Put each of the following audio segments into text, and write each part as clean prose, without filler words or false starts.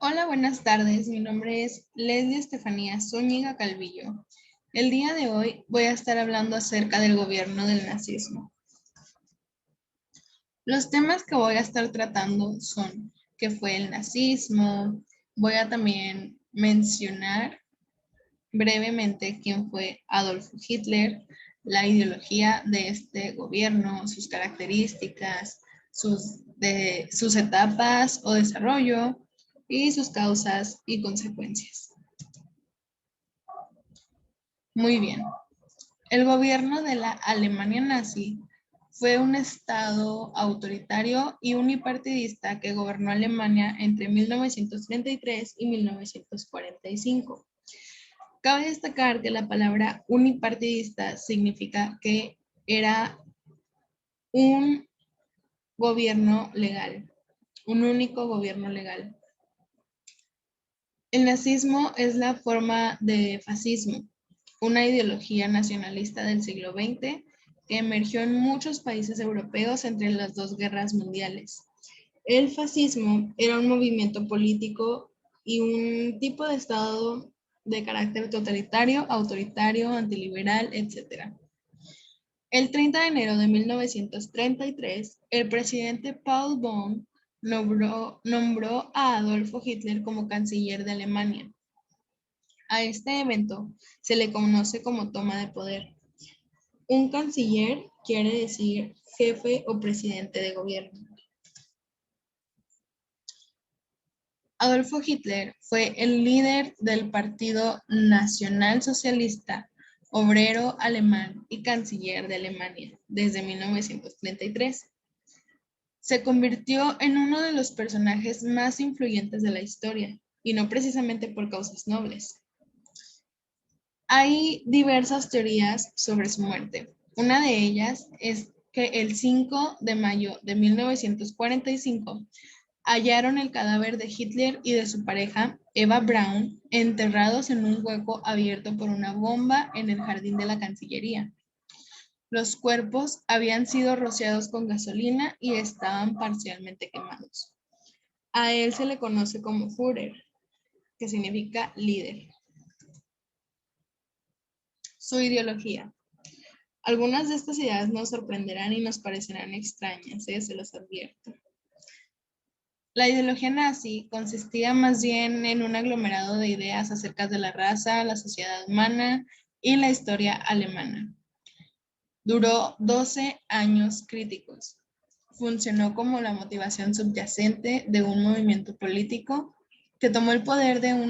Hola, buenas tardes. Mi nombre es Leslie Estefanía Zúñiga Calvillo. El día de hoy voy a estar hablando acerca del gobierno del nazismo. Los temas que voy a estar tratando son qué fue el nazismo. Voy a también mencionar brevemente quién fue Adolfo Hitler, la ideología de este gobierno, sus características, sus etapas o desarrollo y sus causas y consecuencias. Muy bien. El gobierno de la Alemania nazi fue un estado autoritario y unipartidista que gobernó Alemania entre 1933 y 1945. Cabe destacar que la palabra unipartidista significa que era un gobierno legal, un único gobierno legal. El nazismo es la forma de fascismo, una ideología nacionalista del siglo XX que emergió en muchos países europeos entre las dos guerras mundiales. El fascismo era un movimiento político y un tipo de estado de carácter totalitario, autoritario, antiliberal, etc. El 30 de enero de 1933, el presidente Paul Bonn nombró a Adolfo Hitler como canciller de Alemania. A este evento se le conoce como toma de poder. Un canciller quiere decir jefe o presidente de gobierno. Adolfo Hitler fue el líder del Partido Nacionalsocialista Obrero Alemán y canciller de Alemania desde 1933. Se convirtió en uno de los personajes más influyentes de la historia, y no precisamente por causas nobles. Hay diversas teorías sobre su muerte. Una de ellas es que el 5 de mayo de 1945 hallaron el cadáver de Hitler y de su pareja, Eva Braun, enterrados en un hueco abierto por una bomba en el jardín de la Cancillería. Los cuerpos habían sido rociados con gasolina y estaban parcialmente quemados. A él se le conoce como Führer, que significa líder. Su ideología. Algunas de estas ideas nos sorprenderán y nos parecerán extrañas, se los advierto. La ideología nazi consistía más bien en un aglomerado de ideas acerca de la raza, la sociedad humana y la historia alemana. Duró 12 años críticos. Funcionó como la motivación subyacente de un movimiento político que tomó el poder en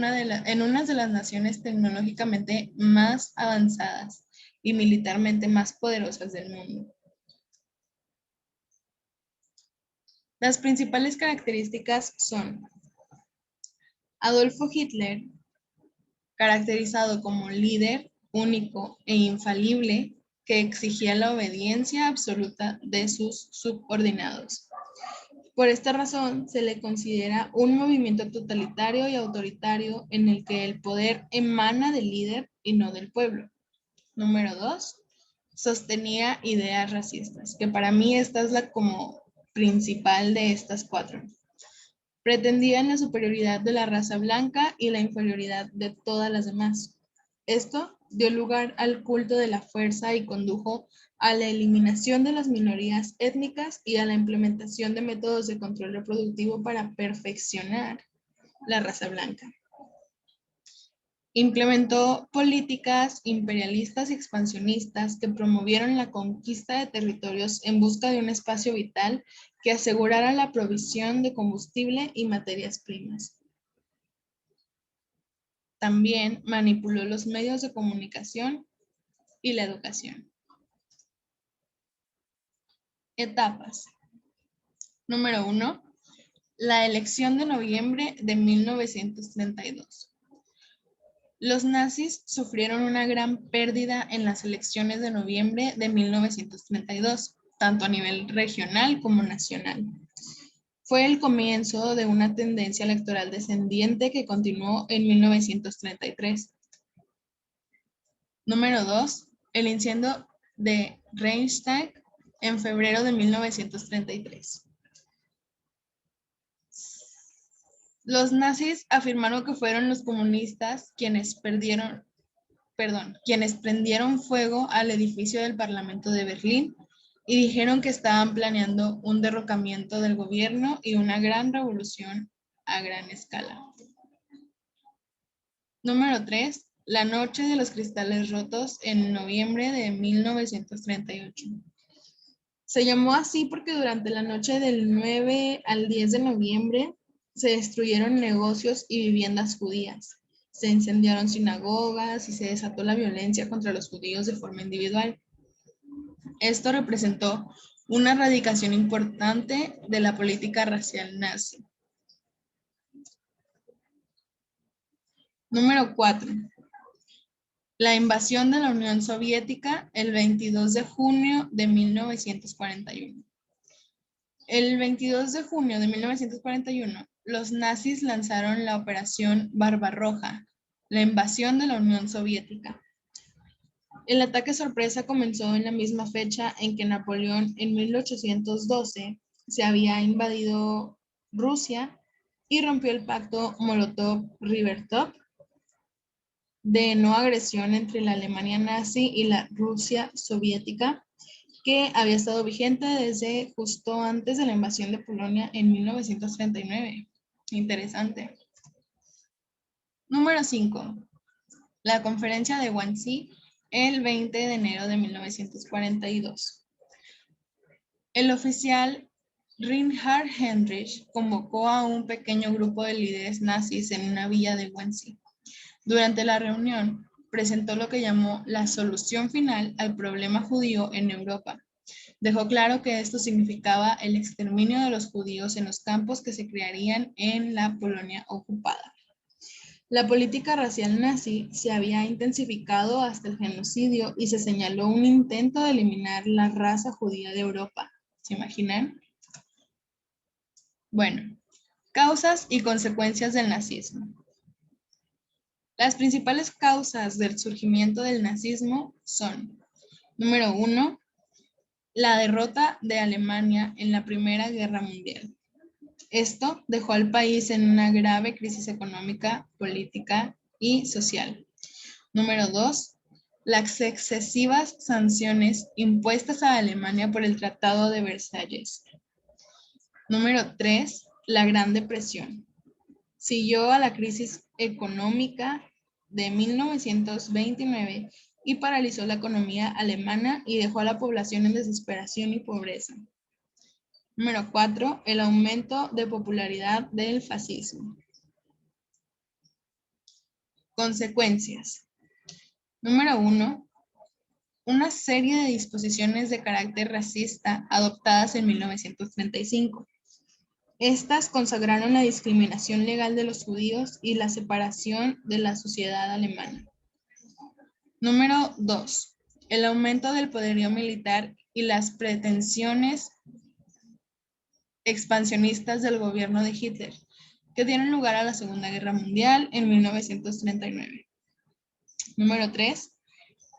una de las naciones tecnológicamente más avanzadas y militarmente más poderosas del mundo. Las principales características son Adolfo Hitler, caracterizado como líder único e infalible que exigía la obediencia absoluta de sus subordinados. Por esta razón, se le considera un movimiento totalitario y autoritario en el que el poder emana del líder y no del pueblo. Número 2, sostenía ideas racistas, que para mí esta es la como principal de estas cuatro. Pretendían la superioridad de la raza blanca y la inferioridad de todas las demás. Esto dio lugar al culto de la fuerza y condujo a la eliminación de las minorías étnicas y a la implementación de métodos de control reproductivo para perfeccionar la raza blanca. Implementó políticas imperialistas y expansionistas que promovieron la conquista de territorios en busca de un espacio vital que asegurara la provisión de combustible y materias primas. También manipuló los medios de comunicación y la educación. Etapas. Número 1. La elección de noviembre de 1932. Los nazis sufrieron una gran pérdida en las elecciones de noviembre de 1932, tanto a nivel regional como nacional. Fue el comienzo de una tendencia electoral descendiente que continuó en 1933. Número 2. El incendio de Reichstag en febrero de 1933. Los nazis afirmaron que fueron los comunistas quienes prendieron fuego al edificio del Parlamento de Berlín y dijeron que estaban planeando un derrocamiento del gobierno y una gran revolución a gran escala. Número 3. La noche de los cristales rotos en noviembre de 1938. Se llamó así porque durante la noche del 9 al 10 de noviembre se destruyeron negocios y viviendas judías. Se incendiaron sinagogas y se desató la violencia contra los judíos de forma individual. Esto representó una erradicación importante de la política racial nazi. Número 4. La invasión de la Unión Soviética el 22 de junio de 1941. El 22 de junio de 1941, los nazis lanzaron la Operación Barbarroja, la invasión de la Unión Soviética. El ataque sorpresa comenzó en la misma fecha en que Napoleón en 1812 se había invadido Rusia y rompió el pacto Molotov-Ribbentrop de no agresión entre la Alemania nazi y la Rusia soviética, que había estado vigente desde justo antes de la invasión de Polonia en 1939. Interesante. Número 5. La conferencia de Wannsee el 20 de enero de 1942. El oficial Reinhard Heydrich convocó a un pequeño grupo de líderes nazis en una villa de Wannsee. Durante la reunión, presentó lo que llamó la solución final al problema judío en Europa. Dejó claro que esto significaba el exterminio de los judíos en los campos que se crearían en la Polonia ocupada. La política racial nazi se había intensificado hasta el genocidio y se señaló un intento de eliminar la raza judía de Europa. ¿Se imaginan? Bueno, causas y consecuencias del nazismo. Las principales causas del surgimiento del nazismo son, número 1, la derrota de Alemania en la Primera Guerra Mundial. Esto dejó al país en una grave crisis económica, política y social. Número 2, las excesivas sanciones impuestas a Alemania por el Tratado de Versalles. Número 3, la Gran Depresión. Siguió a la crisis económica de 1929 y paralizó la economía alemana y dejó a la población en desesperación y pobreza. Número 4, el aumento de popularidad del fascismo. Consecuencias. Número 1, una serie de disposiciones de carácter racista adoptadas en 1935. Estas consagraron la discriminación legal de los judíos y la separación de la sociedad alemana. Número 2, el aumento del poderío militar y las pretensiones expansionistas del gobierno de Hitler, que dieron lugar a la Segunda Guerra Mundial en 1939. Número 3,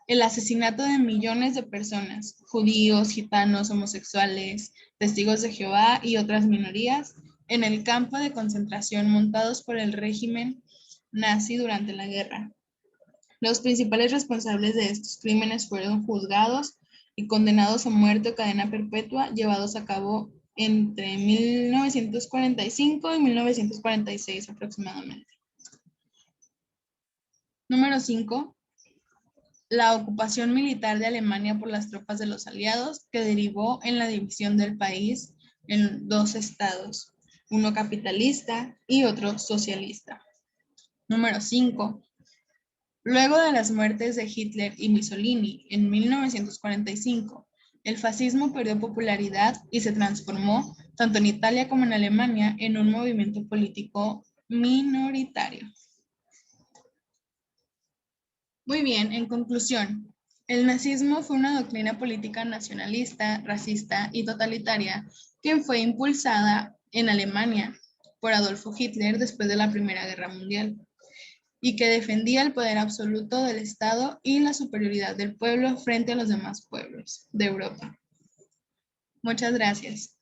el asesinato de millones de personas, judíos, gitanos, homosexuales, testigos de Jehová y otras minorías, en el campo de concentración montados por el régimen nazi durante la guerra. Los principales responsables de estos crímenes fueron juzgados y condenados a muerte o cadena perpetua, llevados a cabo entre 1945 y 1946 aproximadamente. Número 5. La ocupación militar de Alemania por las tropas de los aliados, que derivó en la división del país en dos estados, uno capitalista y otro socialista. Número 5. Luego de las muertes de Hitler y Mussolini en 1945, el fascismo perdió popularidad y se transformó, tanto en Italia como en Alemania, en un movimiento político minoritario. Muy bien, en conclusión, el nazismo fue una doctrina política nacionalista, racista y totalitaria que fue impulsada en Alemania por Adolfo Hitler después de la Primera Guerra Mundial y que defendía el poder absoluto del Estado y la superioridad del pueblo frente a los demás pueblos de Europa. Muchas gracias.